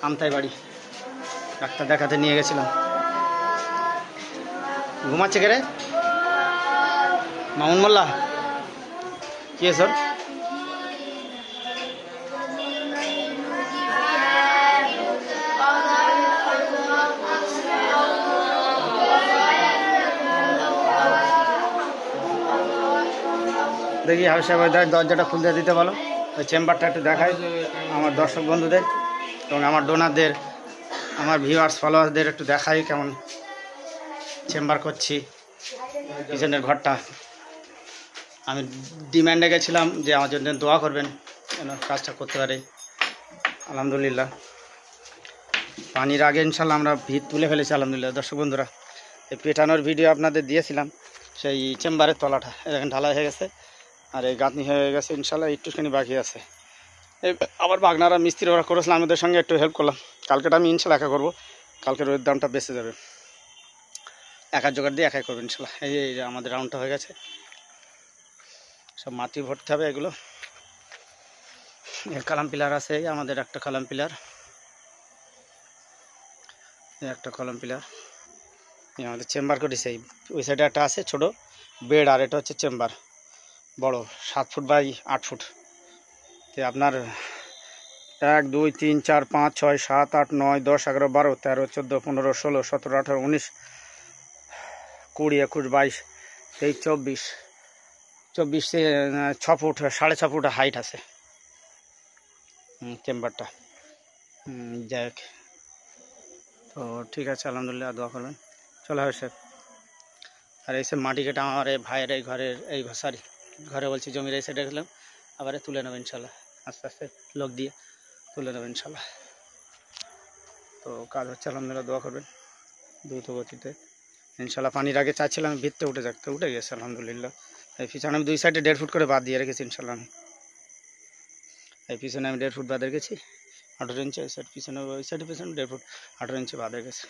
আমতাই বাড়ি ডাক্তার দেখাতে নিয়ে গেছিলাম। ঘুমাচ্ছে কে রে? মামুন মোল্লা কি স্যার? দেখি হাউস দরজাটা খুলতে দিতে বলো, ওই চেম্বারটা একটু দেখাই আমার দর্শক বন্ধুদের এবং আমার ডোনারদের, আমার ভিউয়ার্স ফলোয়ার্সদের একটু দেখাই কেমন চেম্বার করছি। পিছনের ঘরটা আমি ডিম্যান্ডে গেছিলাম যে আমার জন্য দোয়া করবেন যেন কাজটা করতে পারে। আলহামদুলিল্লাহ পানির আগে ইনশাল্লাহ আমরা ভিত তুলে ফেলেছি আলহামদুলিল্লাহ। দর্শক বন্ধুরা এই পেটানোর ভিডিও আপনাদের দিয়েছিলাম, সেই চেম্বারের তলাটা এখন ঢালাই হয়ে গেছে আর এই গাঁথনি হয়ে গেছে ইনশাল্লাহ, একটুখানি বাকি আছে। এই আবার বাগনারা মিস্ত্রি ওরা করেছিলাম, আমাদের সঙ্গে একটু হেল্প করলাম। কালকেটা আমি ইনশাল্লাহ একা করবো, কালকের ওই দামটা বেঁচে যাবে, একা জোগাড় দিয়ে একাই করবো ইনশাল্লাহ। এই যে আমাদের রাউন্ডটা হয়ে গেছে, সব মাটি ভরতে হবে এগুলো। এর কালাম পিলার আছে, আমাদের একটা কালাম পিলার, একটা কলাম পিলার। আমাদের চেম্বার করেছে, ওই সাইডে একটা আছে ছোট বেড, আর এটা হচ্ছে চেম্বার বড় 7 ফুট বাই 8 ফুট। তো আপনার 1 2 3 4 5 6 7 8 9 10 11 12 13 14 15 16 17 18 19 20 21 22 23 24 6 ফুট 6.5 ফুট হাইট আছে চেম্বারটা। যাই হোক, তো ঠিক আছে আলহামদুলিল্লাহ, দোয়া করবেন। চলো হয় স্যার। আর এই সব মাটি কেটে আমার এই ভাইয়ের এই ঘরের এই সরি ঘরে বলছি জমির এই সাইডে গেলাম, আবার তুলে নেবেন ইনশাল্লাহ, আস্তে আস্তে লোক দিয়ে তুলে নেবেন ইনশাল্লাহ। তো কাজ হচ্ছে আলহামদুলিল্লাহ, দোয়া করবেন দ্রুত গতিতে ইনশাল্লাহ। পানির আগে চাইছিলাম ভিতরে উঠে যাক, তো উঠে গেছে আলহামদুলিল্লাহ। এই পিছনে আমি 2 সাইডে 1.5 ফুট করে বাদ দিয়ে রেখেছি ইনশাল্লাহ। আমি এই পিছনে আমি 1.5 ফুট বাদ রেখেছি 18 ইঞ্চি, ওই সাইড পিছনে ওই সাইডে পিছনে 1.5 ফুট 18 ইঞ্চি বাদ রেখেছি।